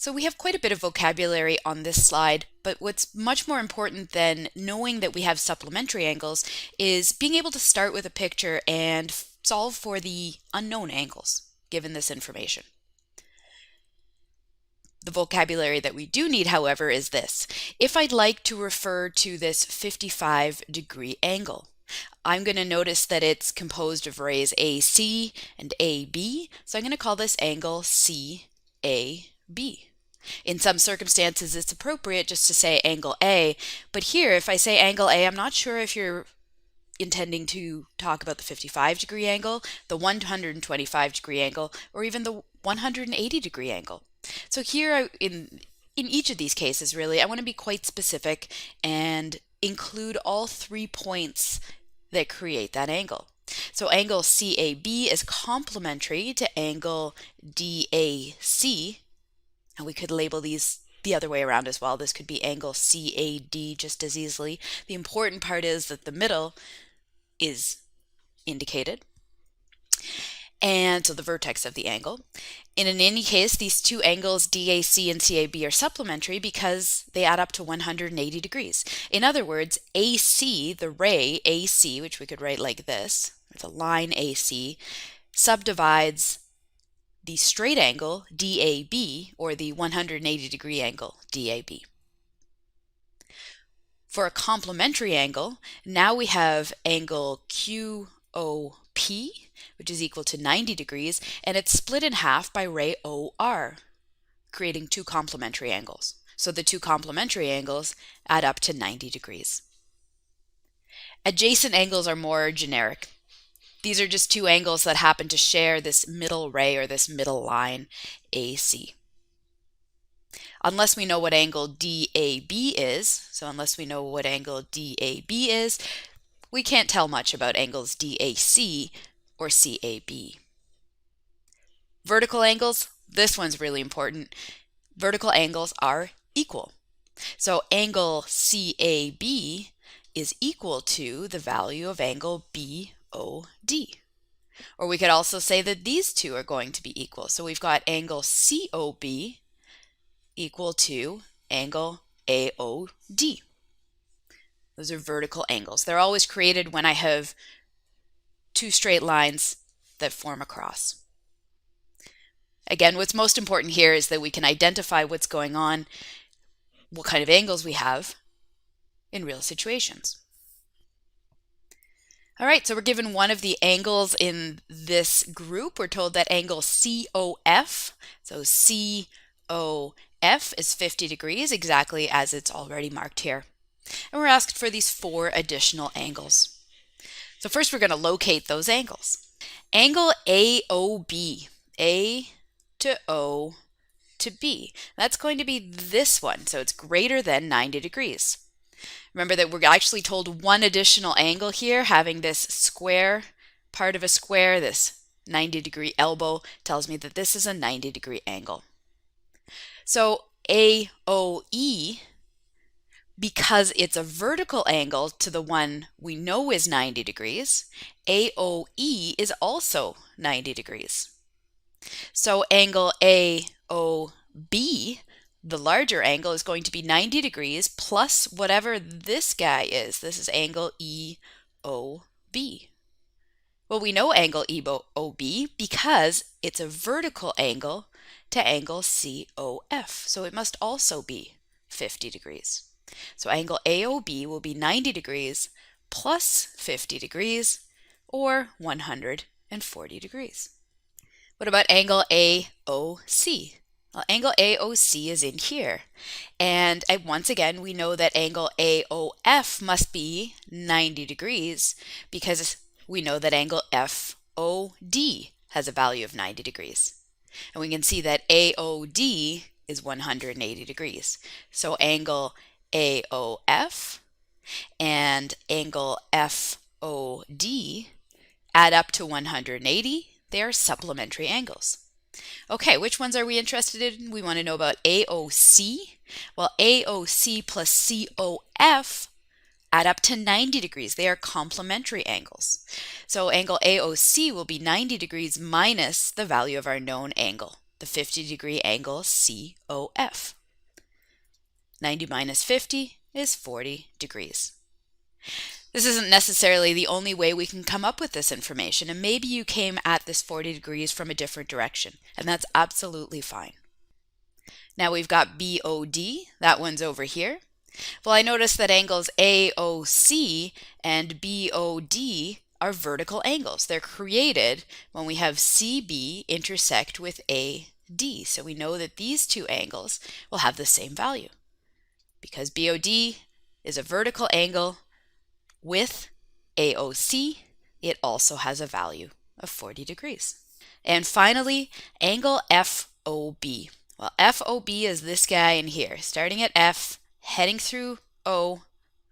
So we have quite a bit of vocabulary on this slide, but what's much more important than knowing that we have supplementary angles is being able to start with a picture and solve for the unknown angles given this information. The vocabulary that we do need, however, is this. If I'd like to refer to this 55-degree angle, I'm going to notice that it's composed of rays AC and AB, so I'm going to call this angle CAB. In some circumstances, it's appropriate just to say angle A, but here, if I say angle A, I'm not sure if you're intending to talk about the 55-degree angle, the 125-degree angle, or even the 180-degree angle. So here, in each of these cases, really, I want to be quite specific and include all 3 points that create that angle. So angle CAB is complementary to angle DAC, and we could label these the other way around as well. This could be angle CAD just as easily. The important part is that the middle is indicated, and so the vertex of the angle. And in any case, these two angles, DAC and CAB, are supplementary because they add up to 180 degrees. In other words, AC, the ray AC, which we could write like this, the line AC, subdivides the straight angle DAB, or the 180-degree angle DAB. For a complementary angle, now we have angle QOP, which is equal to 90 degrees, and it's split in half by ray OR, creating two complementary angles. So the two complementary angles add up to 90 degrees. Adjacent angles are more generic. These are just two angles that happen to share this middle ray or this middle line AC. Unless we know what angle DAB is, so unless we know what angle DAB is, we can't tell much about angles DAC or CAB. Vertical angles, this one's really important. Vertical angles are equal. So angle CAB is equal to the value of angle BOD. Or we could also say that these two are going to be equal. So we've got angle COB equal to angle AOD. Those are vertical angles. They're always created when I have two straight lines that form a cross. Again, what's most important here is that we can identify what's going on, what kind of angles we have in real situations. All right, so we're given one of the angles in this group. We're told that angle COF, so COF is 50 degrees, exactly as it's already marked here. And we're asked for these 4 additional angles. So first we're going to locate those angles. Angle AOB, A to O to B. That's going to be this one, so it's greater than 90 degrees. Remember that we're actually told one additional angle here, having this square part of a square, this 90-degree elbow, tells me that this is a 90-degree angle. So AOE, because it's a vertical angle to the one we know is 90 degrees, AOE is also 90 degrees. So angle AOB, the larger angle, is going to be 90 degrees plus whatever this guy is. This is angle EOB. Well, we know angle EOB because it's a vertical angle to angle COF, so it must also be 50 degrees. So angle AOB will be 90 degrees plus 50 degrees, or 140 degrees. What about angle AOC? Well, angle AOC is in here. And once again, we know that angle AOF must be 90 degrees because we know that angle FOD has a value of 90 degrees. And we can see that AOD is 180 degrees. So angle AOF and angle FOD add up to 180. They are supplementary angles. Okay, which ones are we interested in? We want to know about AOC. Well, AOC plus COF add up to 90 degrees. They are complementary angles. So angle AOC will be 90 degrees minus the value of our known angle. the 50-degree angle COF. 90 minus 50 is 40 degrees. This isn't necessarily the only way we can come up with this information, and maybe you came at this 40 degrees from a different direction, and that's absolutely fine. Now we've got BOD, that one's over here. Well, I noticed that angles AOC and BOD are vertical angles. They're created when we have CB intersect with AD. So we know that these two angles will have the same value. Because BOD is a vertical angle with AOC, it also has a value of 40 degrees. And finally, angle FOB. Well, FOB is this guy in here, starting at F, heading through O,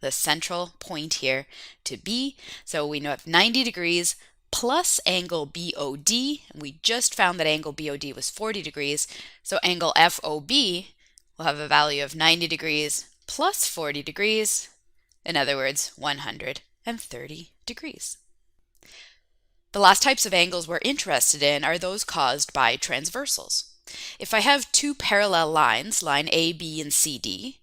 the central point here, to B. So we know 90 degrees plus angle BOD, and we just found that angle BOD was 40 degrees. So angle FOB will have a value of 90 degrees plus 40 degrees, in other words, 130 degrees. The last types of angles we're interested in are those caused by transversals. If I have two parallel lines, line AB and CD,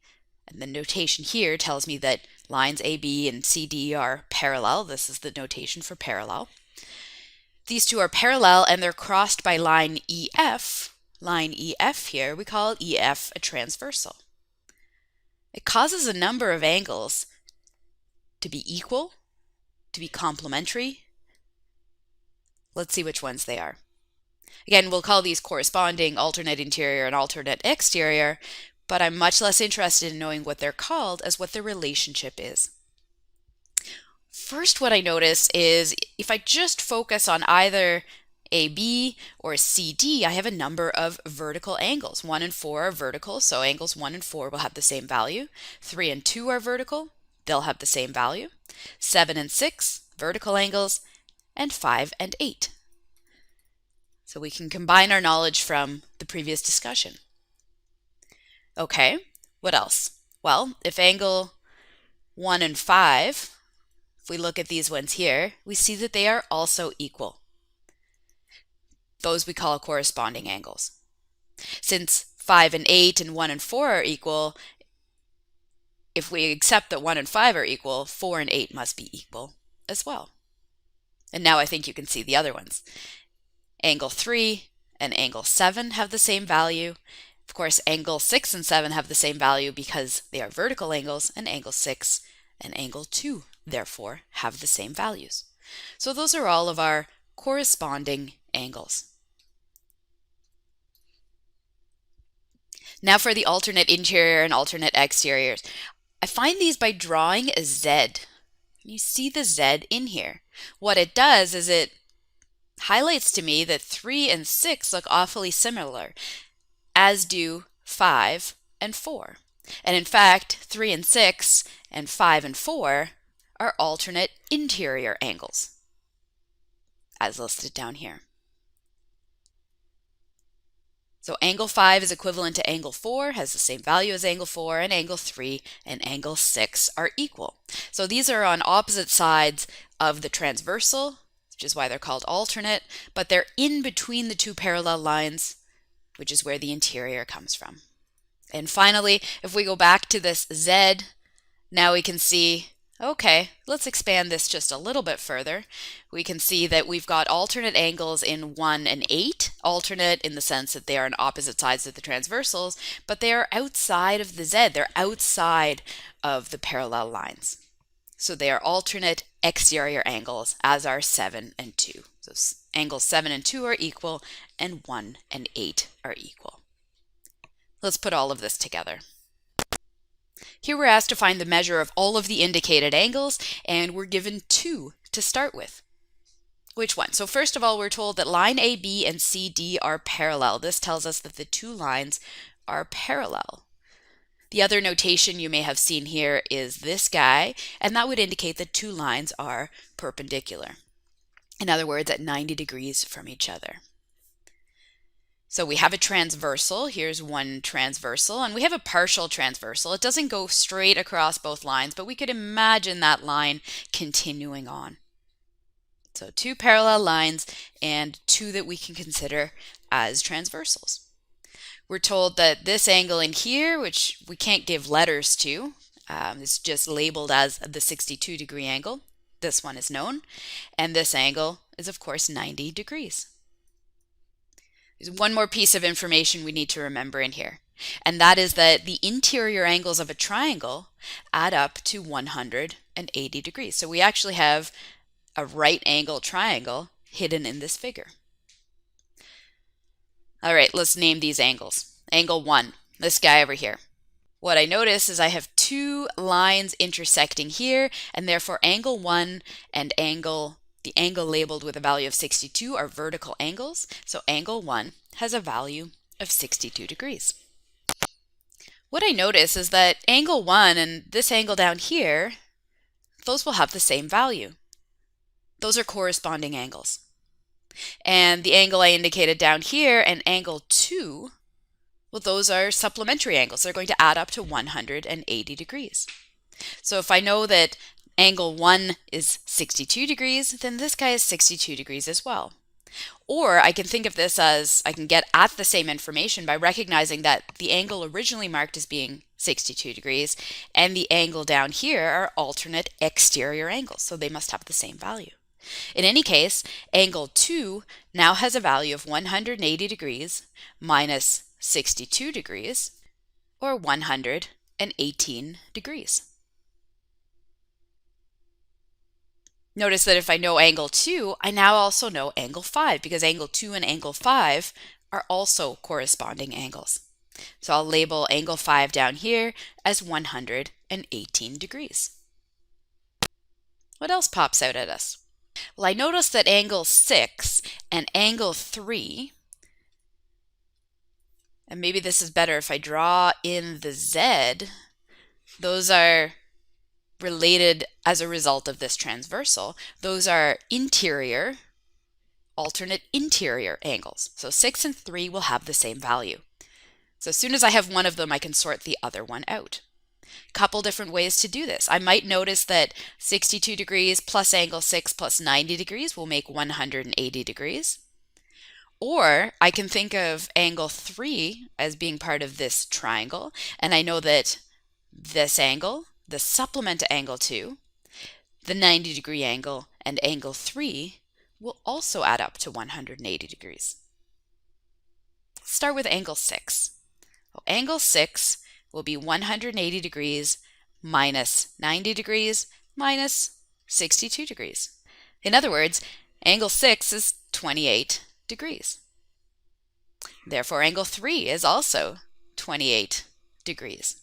and the notation here tells me that lines AB and CD are parallel. This is the notation for parallel. These two are parallel and they're crossed by line EF. Line EF here, we call EF a transversal. It causes a number of angles to be equal, to be complementary. Let's see which ones they are. Again, we'll call these corresponding alternate interior and alternate exterior, but I'm much less interested in knowing what they're called as what their relationship is. First, what I notice is if I just focus on either AB or CD, I have a number of vertical angles. 1 and 4 are vertical, so angles 1 and 4 will have the same value. 3 and 2 are vertical, they'll have the same value. 7 and 6, vertical angles, and 5 and 8. So we can combine our knowledge from the previous discussion. Okay, what else? Well, if angle 1 and 5, if we look at these ones here, we see that they are also equal. Those we call corresponding angles. Since 5 and 8 and 1 and 4 are equal, if we accept that 1 and 5 are equal, 4 and 8 must be equal as well. And now I think you can see the other ones. Angle 3 and angle 7 have the same value. Of course, angle 6 and 7 have the same value because they are vertical angles, and angle 6 and angle 2, therefore, have the same values. So those are all of our corresponding angles. Now for the alternate interior and alternate exteriors. I find these by drawing a Z. You see the Z in here. What it does is it highlights to me that 3 and 6 look awfully similar, as do 5 and 4. And in fact, 3 and 6 and 5 and 4 are alternate interior angles, as listed down here. So angle 5 is equivalent to angle 4, has the same value as angle 4, and angle 3 and angle 6 are equal. So these are on opposite sides of the transversal, which is why they're called alternate, but they're in between the two parallel lines, which is where the interior comes from. And finally, if we go back to this Z, now we can see, okay, let's expand this just a little bit further. We can see that we've got alternate angles in 1 and 8, alternate in the sense that they are on opposite sides of the transversals, but they are outside of the Z, they're outside of the parallel lines. So they are alternate exterior angles, as are 7 and 2. So angles 7 and 2 are equal, and 1 and 8 are equal. Let's put all of this together. Here we're asked to find the measure of all of the indicated angles, and we're given 2 to start with. Which one? So first of all, we're told that line AB and CD are parallel. This tells us that the two lines are parallel. The other notation you may have seen here is this guy, and that would indicate that two lines are perpendicular. In other words, at 90 degrees from each other. So we have a transversal. Here's one transversal, and we have a partial transversal. It doesn't go straight across both lines, but we could imagine that line continuing on. So two parallel lines and two that we can consider as transversals. We're told that this angle in here, which we can't give letters to, is just labeled as the 62-degree angle. This one is known. And this angle is, of course, 90 degrees. There's one more piece of information we need to remember in here, and that is that the interior angles of a triangle add up to 180 degrees. So we actually have a right angle triangle hidden in this figure. All right, let's name these angles. Angle 1, this guy over here. What I notice is I have two lines intersecting here, and therefore angle 1 and the angle labeled with a value of 62 are vertical angles. So angle 1 has a value of 62 degrees. What I notice is that angle 1 and this angle down here, those will have the same value. Those are corresponding angles. And the angle I indicated down here and angle 2, well, those are supplementary angles. They're going to add up to 180 degrees. So if I know that angle 1 is 62 degrees, then this guy is 62 degrees as well. Or I can think of this as I can get at the same information by recognizing that the angle originally marked as being 62 degrees and the angle down here are alternate exterior angles, so they must have the same value. In any case, angle 2 now has a value of 180 degrees minus 62 degrees, or 118 degrees. Notice that if I know angle 2, I now also know angle 5, because angle 2 and angle 5 are also corresponding angles. So I'll label angle 5 down here as 118 degrees. What else pops out at us? Well, I notice that angle 6 and angle 3, and maybe this is better if I draw in the Z, those are related as a result of this transversal. Those are interior, alternate interior angles. So 6 and 3 will have the same value. So as soon as I have one of them, I can sort the other one out. Couple different ways to do this. I might notice that 62 degrees plus angle 6 plus 90 degrees will make 180 degrees. Or I can think of angle 3 as being part of this triangle, and I know that this angle, the supplement to angle 2, the 90-degree angle, and angle 3 will also add up to 180 degrees. Let's start with angle 6. Well, angle 6 will be 180 degrees minus 90 degrees minus 62 degrees. In other words, angle 6 is 28 degrees. Therefore, angle 3 is also 28 degrees.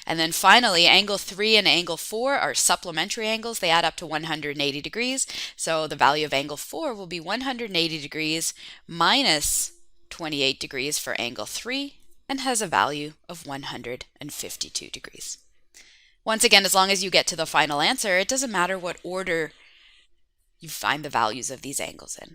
And then finally, angle 3 and angle 4 are supplementary angles. They add up to 180 degrees. So the value of angle 4 will be 180 degrees minus 28 degrees for angle 3, and has a value of 152 degrees. Once again, as long as you get to the final answer, it doesn't matter what order you find the values of these angles in.